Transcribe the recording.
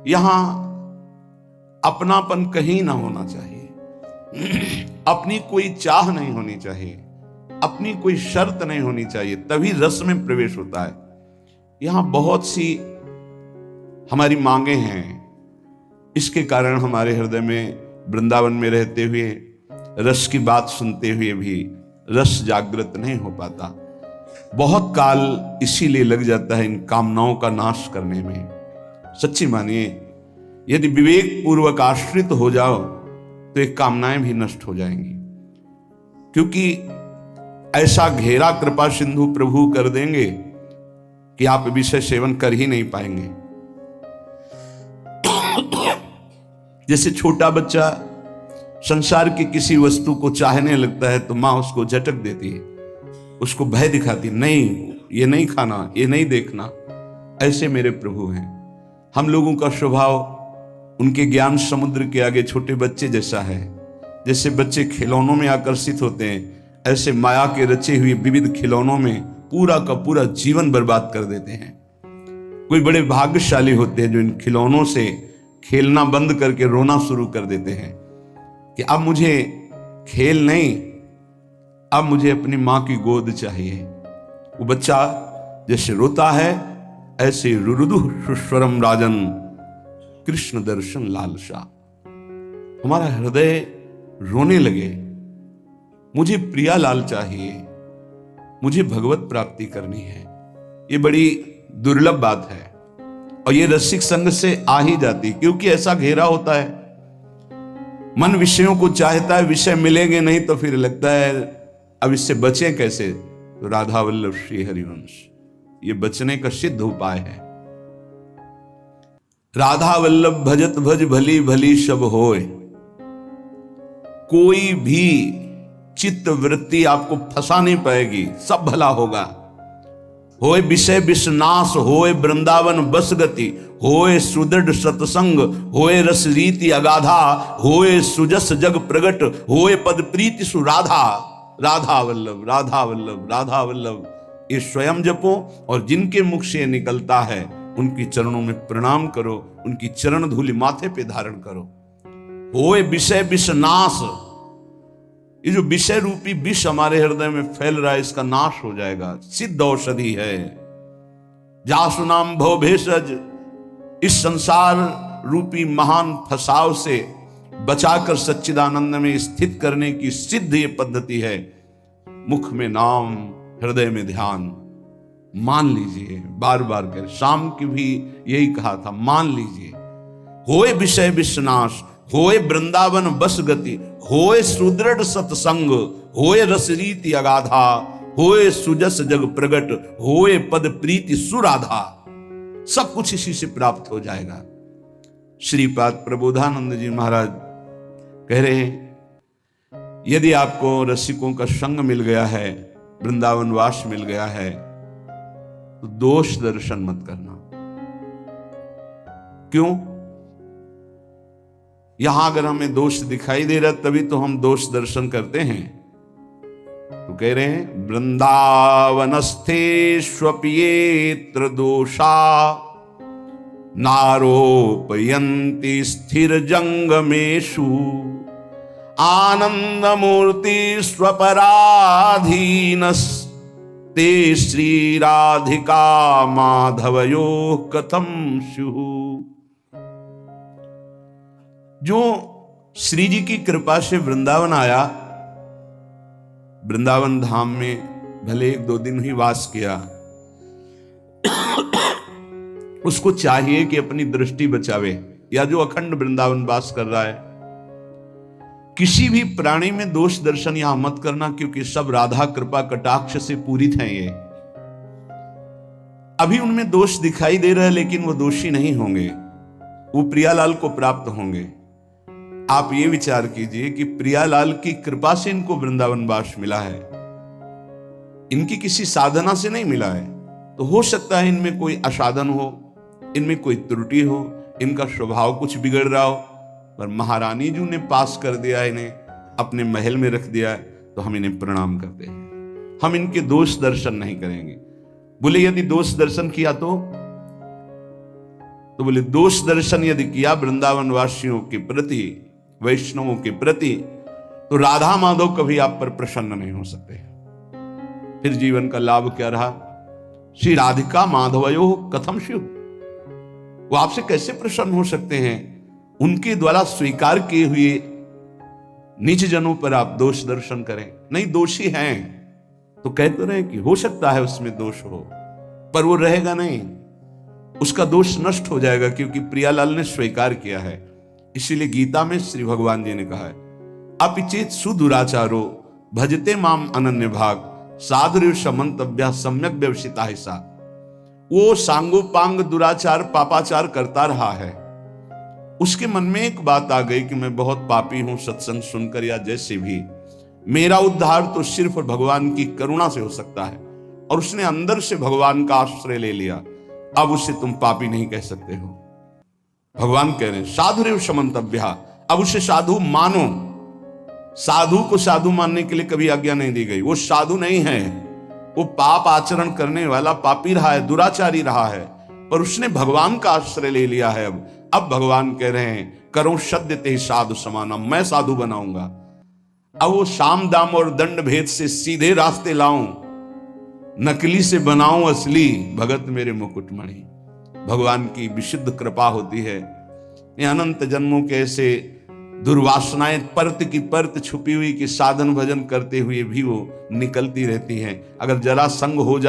यहां अपनापन कहीं ना होना चाहिए, अपनी कोई चाह नहीं होनी चाहिए, अपनी कोई शर्त नहीं होनी चाहिए, तभी रस में प्रवेश होता है। यहां बहुत सी हमारी मांगे हैं, इसके कारण हमारे हृदय में वृंदावन में रहते हुए रस की बात सुनते हुए भी रस जागृत नहीं हो पाता। बहुत काल इसीलिए लग जाता है इन कामनाओं का नाश करने में। सच्ची मानिए, यदि विवेक पूर्वक आश्रित हो जाओ तो ये कामनाएं भी नष्ट हो जाएंगी, क्योंकि ऐसा घेरा कृपा सिंधु प्रभु कर देंगे कि आप विषय सेवन कर ही नहीं पाएंगे। जैसे छोटा बच्चा संसार की किसी वस्तु को चाहने लगता है तो मां उसको झटक देती है, उसको भय दिखाती, नहीं ये नहीं खाना, ये नहीं देखना। ऐसे मेरे प्रभु हैं। हम लोगों का स्वभाव उनके ज्ञान समुद्र के आगे छोटे बच्चे जैसा है। जैसे बच्चे खिलौनों में आकर्षित होते हैं, ऐसे माया के रचे हुए विविध खिलौनों में पूरा का पूरा जीवन बर्बाद कर देते हैं। कोई बड़े भाग्यशाली होते हैं जो इन खिलौनों से खेलना बंद करके रोना शुरू कर देते हैं कि अब मुझे खेल नहीं, अब मुझे अपनी मां की गोद चाहिए। वो बच्चा जैसे रोता है, ऐसे रुरुदु सुस्वरम राजन कृष्ण दर्शन लालसा। हमारा हृदय रोने लगे, मुझे प्रिया लाल चाहिए, मुझे भगवत प्राप्ति करनी है। ये बड़ी दुर्लभ बात है और ये रसिक संग से आ ही जाती, क्योंकि ऐसा घेरा होता है। मन विषयों को चाहता है, विषय मिलेंगे नहीं तो फिर लगता है अब इससे बचें कैसे। तो राधा वल्लभ श्री हरिवंश ये बचने का सिद्ध उपाय है। राधा वल्लभ भजत भज भली भली शब होए। कोई भी चित्त वृत्ति आपको फंसा नहीं पाएगी, सब भला होगा। होए विषय विषनाश, होए वृंदावन बस गति, होए सुदृढ़ सत्संग, होए रस रीति अगाधा, होए सुजस जग प्रगट, होए पद प्रीति सुराधा। राधा वल्लभ राधा वल्लभ राधा वल्लभ ये स्वयं जपो, और जिनके मुख से निकलता है उनकी चरणों में प्रणाम करो, उनकी चरण धूलि माथे पे धारण करो। होए विषय विषनाश, ये जो विषय रूपी विष हमारे हृदय में फैल रहा है इसका नाश हो जाएगा। सिद्ध औषधि है। जासु नाम भव भेषज, इस संसार रूपी महान फसाव से बचाकर सच्चिदानंद में स्थित करने की सिद्ध ये पद्धति है। मुख में नाम, हृदय में ध्यान। मान लीजिए, बार बार कर, शाम की भी यही कहा था, मान लीजिए। होए विषय विषनाश, होए वृंदावन बस गति, होए सुदृढ़ सत्संग, होए रस रीति अगाधा, होए सुजस जग प्रगट, होए पद प्रीति सुराधा। सब कुछ इसी से प्राप्त हो जाएगा। श्रीपाद प्रबोधानंद जी महाराज कह रहे हैं, यदि आपको रसिकों का संग मिल गया है, वृंदावन वास मिल गया है, तो दोष दर्शन मत करना। क्यों? यहां अगर हमें दोष दिखाई दे रहा तभी तो हम दोष दर्शन करते हैं। तो कह रहे हैं, वृंदावनस्थे स्वपियेत्र दोषा नारोपयन्ति स्थिर जंगमेषु आनंदमूर्ति स्वपराधीनस् ते श्री राधिका माधवयो कथम स्युः। जो श्री जी की कृपा से वृंदावन आया, वृंदावन धाम में भले 1-2 दिन ही वास किया, उसको चाहिए कि अपनी दृष्टि बचावे, या जो अखंड वृंदावन वास कर रहा है, किसी भी प्राणी में दोष दर्शन यहां मत करना, क्योंकि सब राधा कृपा कटाक्ष से पूरित हैं। ये अभी उनमें दोष दिखाई दे रहा है, लेकिन वो दोषी नहीं होंगे, वो प्रियालाल को प्राप्त होंगे। आप ये विचार कीजिए कि प्रियालाल की कृपा से इनको वृंदावन वास मिला है, इनकी किसी साधना से नहीं मिला है। तो हो सकता है इनमें कोई असाधन हो, इनमें कोई त्रुटि हो, इनका स्वभाव कुछ बिगड़ रहा हो, पर महारानी जी ने पास कर दिया, इन्हें अपने महल में रख दिया, तो हम इन्हें प्रणाम करते हैं। हम इनके दोष दर्शन नहीं करेंगे। बोले यदि दोष दर्शन किया तो तो बोले दोष दर्शन यदि किया वृंदावन वासियों के प्रति, वैष्णवों के प्रति, तो राधा माधव कभी आप पर प्रसन्न नहीं हो सकते। फिर जीवन का लाभ क्या रहा? श्री राधिका माधवयो कथम शिव, वो आपसे कैसे प्रसन्न हो सकते हैं? उनके द्वारा स्वीकार किए हुए नीच जनों पर आप दोष दर्शन करें। नहीं, दोषी हैं तो कहते रहे कि हो सकता है उसमें दोष हो, पर वो रहेगा नहीं, उसका दोष नष्ट हो जाएगा, क्योंकि प्रियालाल ने स्वीकार किया है। इसीलिए गीता में श्री भगवान जी ने कहा है अपिचेत सुदुराचारो भजते माम अनन्य भाग साधुर समंतव्य सम्यक व्यवसिता है सा। वो सांगोपांग दुराचार पापाचार करता रहा है, उसके मन में एक बात आ गई कि मैं बहुत पापी हूं, सत्संग सुनकर या जैसे भी, मेरा उद्धार तो सिर्फ भगवान की करुणा से हो सकता है, और उसने अंदर से भगवान का आश्रय ले लिया। अब उसे तुम पापी नहीं कह सकते हो। भगवान कह रहे हैं साधुरेव समंतव्य, अब उसे साधु मानो। साधु को साधु मानने के लिए कभी आज्ञा नहीं दी गई। वो साधु नहीं है, वो पाप आचरण करने वाला पापी रहा है, दुराचारी रहा है, पर उसने भगवान का आश्रय ले लिया है। अब भगवान कह रहे हैं करो सद्य ते साधु समाना, मैं साधु बनाऊंगा। अब वो साम दाम और दंड भेद से सीधे रास्ते लाऊं, नकली से बनाऊं असली, भगत मेरे मुकुटमणि। भगवान की विशुद्ध कृपा होती है। ये अनंत जन्मों के ऐसे दुर्वासनाएं परत की परत छुपी हुई कि साधन भजन करते हुए भी वो निकलती रहती हैं। अगर जरा संग हो जाए